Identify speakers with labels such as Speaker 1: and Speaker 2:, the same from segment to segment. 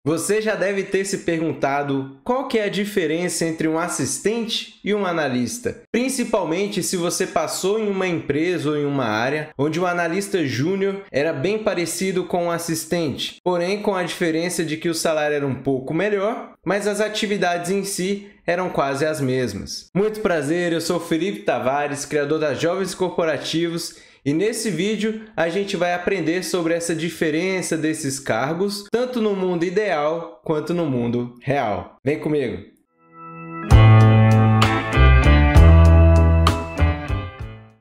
Speaker 1: Você já deve ter se perguntado qual que é a diferença entre um assistente e um analista, principalmente se você passou em uma empresa ou em uma área onde o analista júnior era bem parecido com o assistente, porém com a diferença de que o salário era um pouco melhor, mas as atividades em si eram quase as mesmas. Muito prazer, eu sou Felipe Tavares, criador da Jovens Corporativos, e nesse vídeo a gente vai aprender sobre essa diferença desses cargos, tanto no mundo ideal quanto no mundo real. Vem comigo!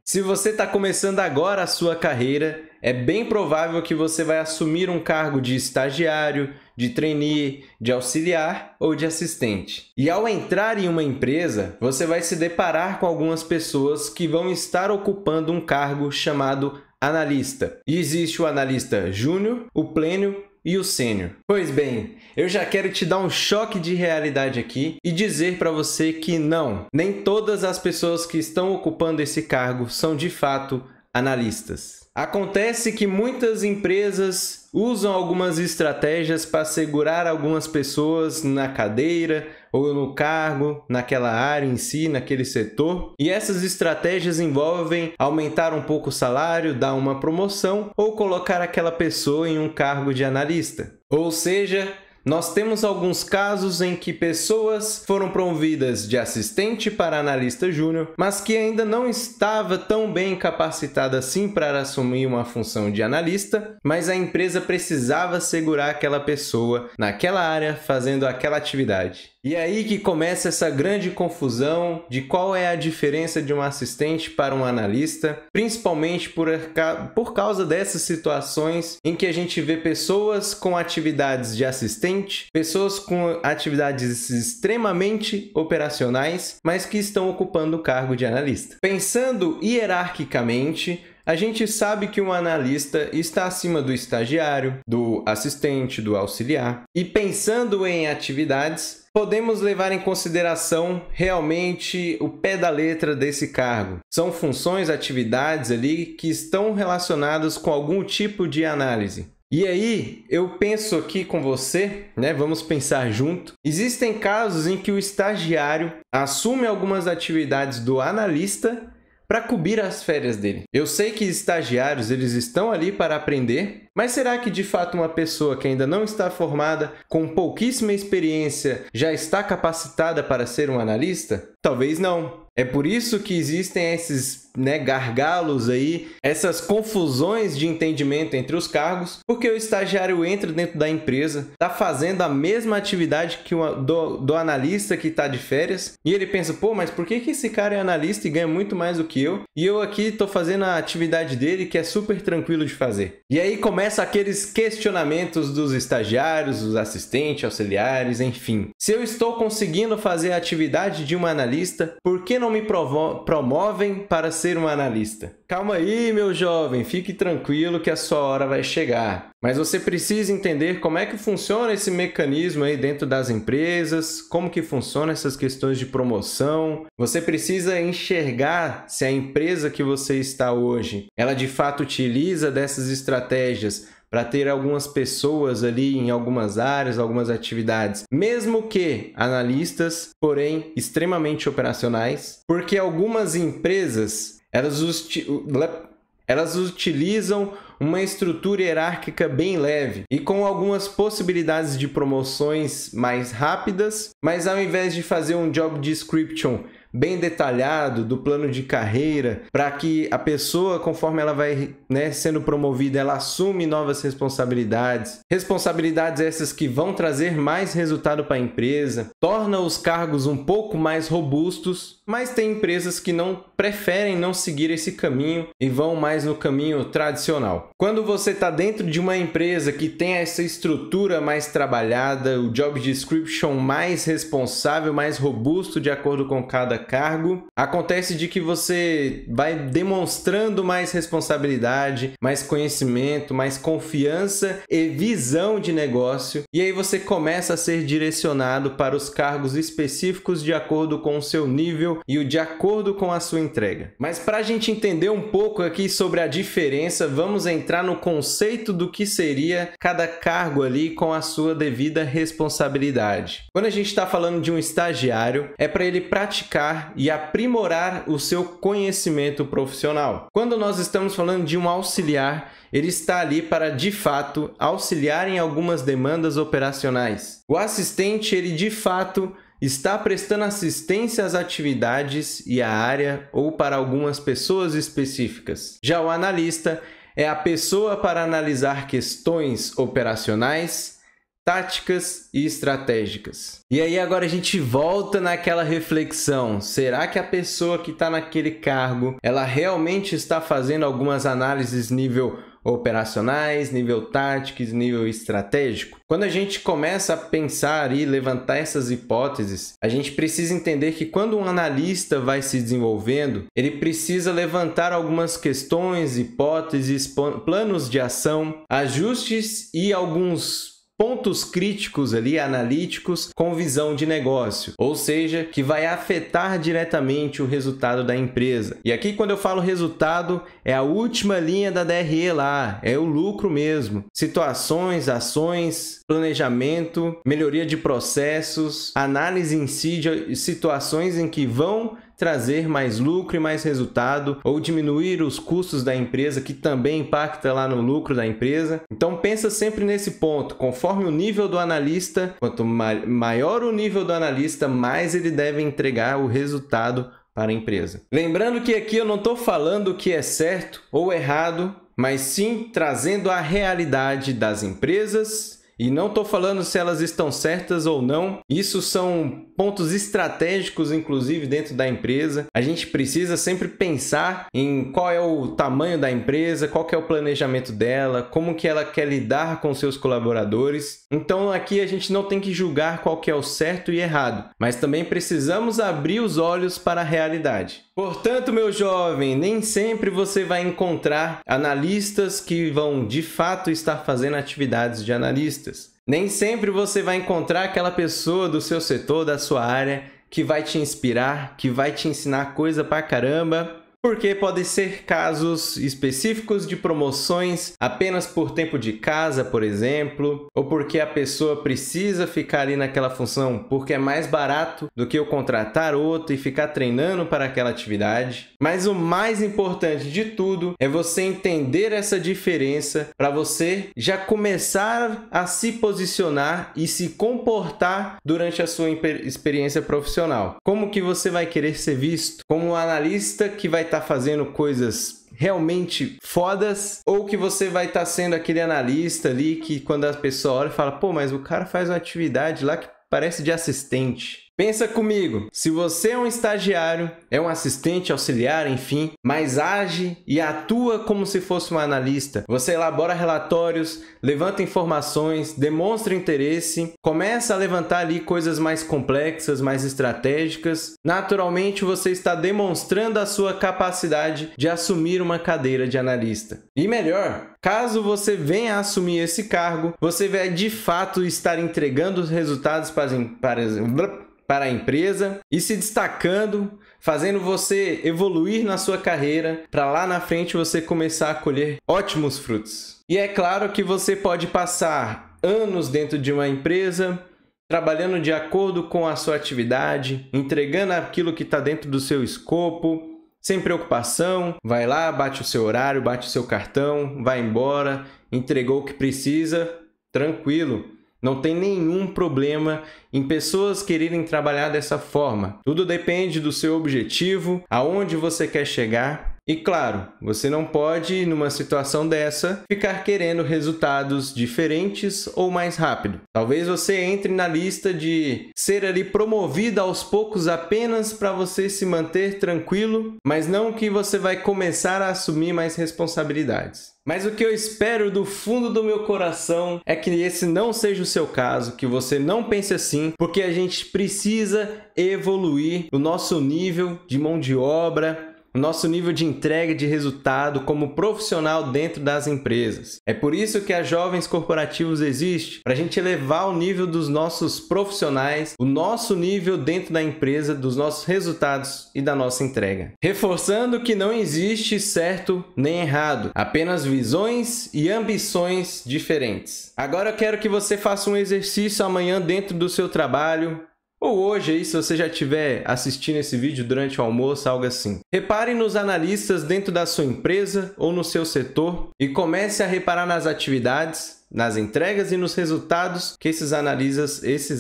Speaker 1: Se você está começando agora a sua carreira, é bem provável que você vai assumir um cargo de estagiário, de trainee, de auxiliar ou de assistente. E ao entrar em uma empresa, você vai se deparar com algumas pessoas que vão estar ocupando um cargo chamado analista. E existe o analista júnior, o plênio e o sênior. Pois bem, eu já quero te dar um choque de realidade aqui e dizer para você que não, nem todas as pessoas que estão ocupando esse cargo são de fato analistas. Acontece que muitas empresas usam algumas estratégias para segurar algumas pessoas na cadeira ou no cargo, naquela área em si, naquele setor. E essas estratégias envolvem aumentar um pouco o salário, dar uma promoção ou colocar aquela pessoa em um cargo de analista. Ou seja, nós temos alguns casos em que pessoas foram promovidas de assistente para analista júnior, mas que ainda não estava tão bem capacitada assim para assumir uma função de analista, mas a empresa precisava segurar aquela pessoa naquela área fazendo aquela atividade. E é aí que começa essa grande confusão de qual é a diferença de um assistente para um analista, principalmente por causa dessas situações em que a gente vê pessoas com atividades de assistente, pessoas com atividades extremamente operacionais, mas que estão ocupando o cargo de analista. Pensando hierarquicamente, a gente sabe que um analista está acima do estagiário, do assistente, do auxiliar. E pensando em atividades, podemos levar em consideração realmente o pé da letra desse cargo. São funções, atividades ali que estão relacionadas com algum tipo de análise. E aí, eu penso aqui com você, né? Vamos pensar junto. Existem casos em que o estagiário assume algumas atividades do analista para cobrir as férias dele. Eu sei que estagiários eles estão ali para aprender, mas será que de fato uma pessoa que ainda não está formada, com pouquíssima experiência, já está capacitada para ser um analista? Talvez não. É por isso que existem esses gargalos aí, essas confusões de entendimento entre os cargos, porque o estagiário entra dentro da empresa, está fazendo a mesma atividade que do analista que está de férias, e ele pensa, pô, mas por que esse cara é analista e ganha muito mais do que eu? E eu aqui estou fazendo a atividade dele que é super tranquilo de fazer. E aí começa aqueles questionamentos dos estagiários, dos assistentes, auxiliares, enfim. Se eu estou conseguindo fazer a atividade de um analista, por que não me promovem para ser um analista? Calma aí, meu jovem, fique tranquilo que a sua hora vai chegar. Mas você precisa entender como é que funciona esse mecanismo aí dentro das empresas, como que funciona essas questões de promoção. Você precisa enxergar se a empresa que você está hoje, ela de fato utiliza dessas estratégias para ter algumas pessoas ali em algumas áreas, algumas atividades, mesmo que analistas, porém extremamente operacionais, porque algumas empresas elas utilizam uma estrutura hierárquica bem leve e com algumas possibilidades de promoções mais rápidas, mas ao invés de fazer um job description bem detalhado do plano de carreira, para que a pessoa, conforme ela vai sendo promovida, ela assume novas responsabilidades. Responsabilidades essas que vão trazer mais resultado para a empresa, torna os cargos um pouco mais robustos, mas tem empresas que preferem não seguir esse caminho e vão mais no caminho tradicional. Quando você está dentro de uma empresa que tem essa estrutura mais trabalhada, o job description mais responsável, mais robusto de acordo com cada cargo, acontece de que você vai demonstrando mais responsabilidade, mais conhecimento, mais confiança e visão de negócio, e aí você começa a ser direcionado para os cargos específicos de acordo com o seu nível e de acordo com a sua entrega. Mas para a gente entender um pouco aqui sobre a diferença, vamos entrar no conceito do que seria cada cargo ali com a sua devida responsabilidade. Quando a gente está falando de um estagiário, é para ele praticar e aprimorar o seu conhecimento profissional. Quando nós estamos falando de um auxiliar, ele está ali para, de fato, auxiliar em algumas demandas operacionais. O assistente, ele de fato está prestando assistência às atividades e à área ou para algumas pessoas específicas. Já o analista é a pessoa para analisar questões operacionais, táticas e estratégicas. E aí agora a gente volta naquela reflexão. Será que a pessoa que está naquele cargo, ela realmente está fazendo algumas análises nível operacionais, nível táticos, nível estratégico? Quando a gente começa a pensar e levantar essas hipóteses, a gente precisa entender que quando um analista vai se desenvolvendo, ele precisa levantar algumas questões, hipóteses, planos de ação, ajustes e alguns pontos críticos ali, analíticos, com visão de negócio, ou seja, que vai afetar diretamente o resultado da empresa. E aqui, quando eu falo resultado, é a última linha da DRE lá, é o lucro mesmo. Situações, ações, planejamento, melhoria de processos, análise em si de situações em que vão trazer mais lucro e mais resultado, ou diminuir os custos da empresa, que também impacta lá no lucro da empresa. Então pensa sempre nesse ponto, conforme o nível do analista, quanto maior o nível do analista, mais ele deve entregar o resultado para a empresa. Lembrando que aqui eu não estou falando o que é certo ou errado, mas sim trazendo a realidade das empresas. E não estou falando se elas estão certas ou não. Isso são pontos estratégicos, inclusive, dentro da empresa. A gente precisa sempre pensar em qual é o tamanho da empresa, qual que é o planejamento dela, como que ela quer lidar com seus colaboradores. Então, aqui a gente não tem que julgar qual que é o certo e errado, mas também precisamos abrir os olhos para a realidade. Portanto, meu jovem, nem sempre você vai encontrar analistas que vão, de fato, estar fazendo atividades de analistas. Nem sempre você vai encontrar aquela pessoa do seu setor, da sua área, que vai te inspirar, que vai te ensinar coisa pra caramba, porque podem ser casos específicos de promoções apenas por tempo de casa, por exemplo, ou porque a pessoa precisa ficar ali naquela função porque é mais barato do que eu contratar outro e ficar treinando para aquela atividade. Mas o mais importante de tudo é você entender essa diferença para você já começar a se posicionar e se comportar durante a sua experiência profissional. Como que você vai querer ser visto? Como um analista que vai estar fazendo coisas realmente fodas, ou que você vai estar sendo aquele analista ali que quando a pessoa olha e fala, pô, mas o cara faz uma atividade lá que parece de assistente. Pensa comigo, se você é um estagiário, é um assistente, auxiliar, enfim, mas age e atua como se fosse um analista. Você elabora relatórios, levanta informações, demonstra interesse, começa a levantar ali coisas mais complexas, mais estratégicas. Naturalmente, você está demonstrando a sua capacidade de assumir uma cadeira de analista. E melhor, caso você venha a assumir esse cargo, você vai de fato estar entregando os resultados para a empresa e se destacando, fazendo você evoluir na sua carreira, para lá na frente você começar a colher ótimos frutos. E é claro que você pode passar anos dentro de uma empresa, trabalhando de acordo com a sua atividade, entregando aquilo que está dentro do seu escopo, sem preocupação, vai lá, bate o seu horário, bate o seu cartão, vai embora, entregou o que precisa, tranquilo. Não tem nenhum problema em pessoas quererem trabalhar dessa forma. Tudo depende do seu objetivo, aonde você quer chegar. E claro, você não pode, numa situação dessa, ficar querendo resultados diferentes ou mais rápido. Talvez você entre na lista de ser ali promovido aos poucos apenas para você se manter tranquilo, mas não que você vai começar a assumir mais responsabilidades. Mas o que eu espero do fundo do meu coração é que esse não seja o seu caso, que você não pense assim, porque a gente precisa evoluir o nosso nível de mão de obra, o nosso nível de entrega de resultado como profissional dentro das empresas. É por isso que a Jovens Corporativos existe, para a gente elevar o nível dos nossos profissionais, o nosso nível dentro da empresa, dos nossos resultados e da nossa entrega. Reforçando que não existe certo nem errado, apenas visões e ambições diferentes. Agora eu quero que você faça um exercício amanhã dentro do seu trabalho, ou hoje aí, se você já estiver assistindo esse vídeo durante o almoço, algo assim. Repare nos analistas dentro da sua empresa ou no seu setor e comece a reparar nas atividades, nas entregas e nos resultados que esses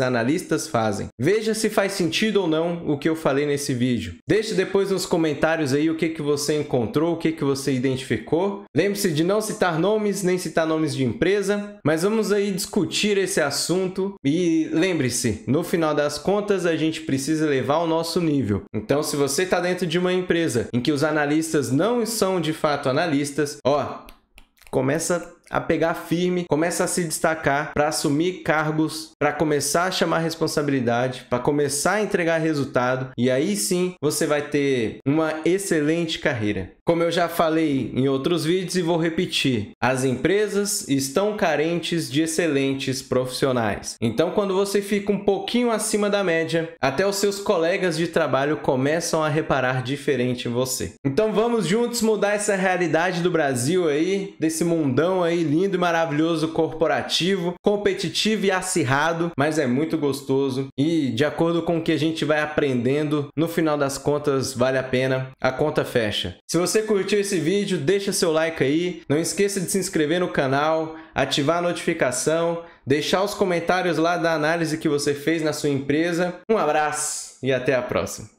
Speaker 1: analistas fazem. Veja se faz sentido ou não o que eu falei nesse vídeo. Deixe depois nos comentários aí o que você encontrou, o que você identificou. Lembre-se de não citar nomes, nem citar nomes de empresa, mas vamos aí discutir esse assunto e lembre-se, no final das contas a gente precisa elevar o nosso nível. Então, se você está dentro de uma empresa em que os analistas não são de fato analistas, começa a pegar firme, começa a se destacar para assumir cargos, para começar a chamar responsabilidade, para começar a entregar resultado, e aí sim você vai ter uma excelente carreira. Como eu já falei em outros vídeos e vou repetir, as empresas estão carentes de excelentes profissionais. Então, quando você fica um pouquinho acima da média, até os seus colegas de trabalho começam a reparar diferente em você. Então, vamos juntos mudar essa realidade do Brasil aí, desse mundão aí lindo e maravilhoso, corporativo, competitivo e acirrado, mas é muito gostoso e de acordo com o que a gente vai aprendendo, no final das contas vale a pena, a conta fecha. Se você curtiu esse vídeo, deixa seu like aí, não esqueça de se inscrever no canal, ativar a notificação, deixar os comentários lá da análise que você fez na sua empresa. Um abraço e até a próxima!